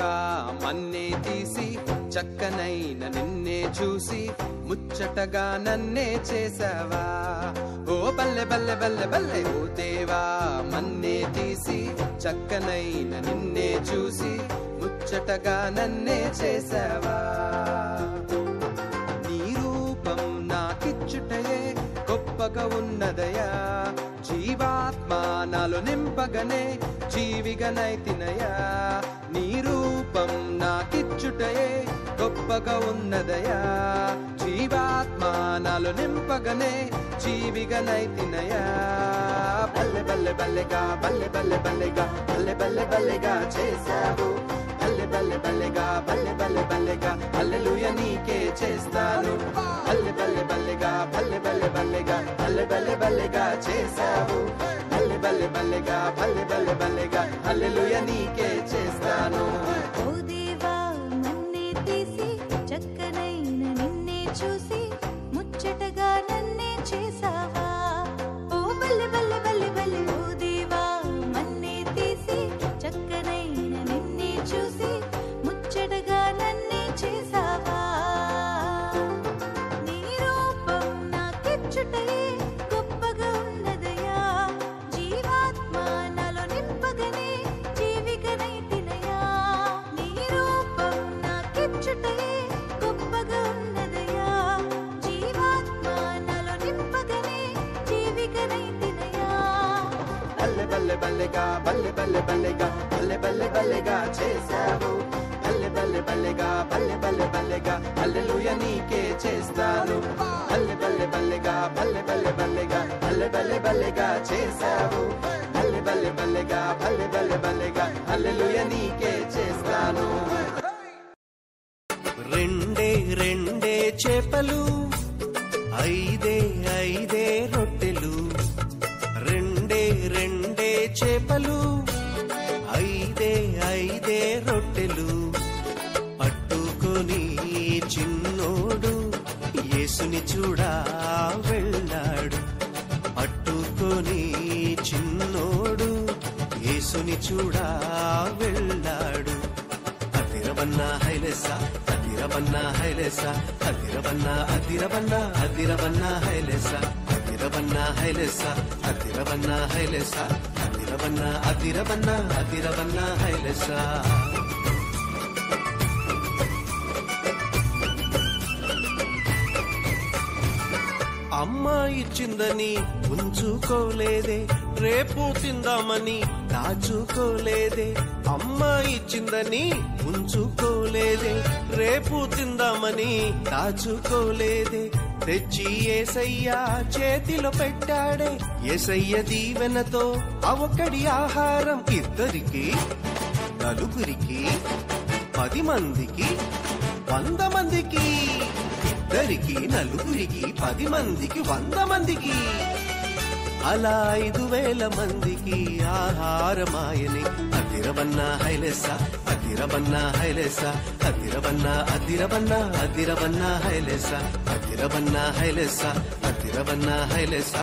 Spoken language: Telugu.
దేవా మన్నే తీసి చక్కనైన నిన్నే చూసి ముచ్చటగా నన్నే చేసావా. ఓ బల్లె బల్లె బల్లె బల్లె ఓ దేవా మన్నే తీసి చక్కనైన నిన్నే చూసి ముచ్చటగా నన్నే చేసావా. నీ రూపం నాకిచ్చుటయే గొప్పగా ఉన్నదయా. జీవాత్మ నాలో నింపగనే జీవిగనైతినయా. నీ రూపం నాకిచ్చుటయే గొప్పగా ఉన్నదయా. జీవాత్మ నాలో నింపగనే జీవిగనైతినయా. బల్లె బల్లె బల్లెగా బల్లె బల్లె బల్లెగా బల్లె బల్లె బల్లెగా చేశావు. బల్లె బల్లె బల్లెగా బల్లె బల్లె బల్లెగా హల్లెలూయా నీకే చేస్తాను. బల్లె బల్లె బల్లెగా బల్లె బల్లె బల్లెగా బల్లె బల్లె బల్లెగా చేశావు. బల్లె బల్లె బల్లెగా బల్లె బల్లె బల్లెగా హల్లెలూయా నీకే చేస్తాను. ఓ దేవా నన్నే తీసి చక్కనైన నిన్నే చూసి ముచ్చటగా నన్నే చేసావా. ఓ బల్లె బల్లె బల్లె బల్లె ఓ దేవా నన్నే తీసి చక్కనైన నిన్నే చూసి ముచ్చటగా నన్నే చేసావా. నీ రూపం నాకిచ్చుటయే గొప్పగా ఉన్నదయా. జీవాత్మ నాలో నింపగనే జీవిగనైతినయా. నీ రూపం నాకిచ్చుటయే గొప్పగా ఉన్నదయా. జీవాత్మ నాలో నింపగనే జీవిగనైతినయా. బల్లె బల్లె బల్లెగా బల్లె బల్లె బల్లెగా బల్లె బల్లె బల్లెగా చేశావు. బల్లె బల్లె బల్లెగా బల్లె బల్లె బల్లెగా హల్లెలూయా నీకే చేస్తాను. బల్లె బల్లె బల్లెగా బల్లె బల్లె బల్లెగా బల్లె బల్లె బల్లెగా చేశావు. బల్లె బల్లె బల్లెగా బల్లె బల్లె బల్లెగా హల్లెలూయా నీకే చేస్తాను. రెండే రెండే చేపలు ఐదే ఐదే రొట్టెలు. రెండే రెండే చేపలు ఐదే ఐదే రొట్టెలు. పట్టుకొని చిన్నోడు యేసుని చూడా వెళ్ళాడు. పట్టుకొని చిన్నోడు యేసుని చూడా వెళ్ళాడు. అదిరవన్నా హైలెసా అదిరవన్నా హైలెసా అదిరవన్నా అదిరవన్నా అదిరవన్నా హైలెసా అదిరవన్నా హైలెసా అదిరవన్నా హైలెసా అదిరవన్నా అదిరవన్నా అదిరవన్నా హైలెసా. అమ్మ ఇచ్చిందని ఉంచుకోలేదే, రేపు తిందామని దాచుకోలేదే. అమ్మ ఇచ్చిందని ఉంచుకోలేదే, రేపు తిందామని దాచుకోలేదే. తెచ్చి యేసయ్య చేతిలో పెట్టాడే. యేసయ్య దీవెనతో అవకడి ఆహారం ఇద్దరికి నలుగురికి 10 మందికి 100 మందికి. ఇద్దరికి నలుగురికి 10 మందికి 100 మందికి. అలా 5,000 మందికి ఆహారమాయని. అదిరవన్నా హైలెసా అదిరవన్నా హైలెసా అదిరవన్నా అదిరవన్నా అదిరవన్నా హైలెసా అదిరవన్నా హైలెసా అదిరవన్నా హైలెసా.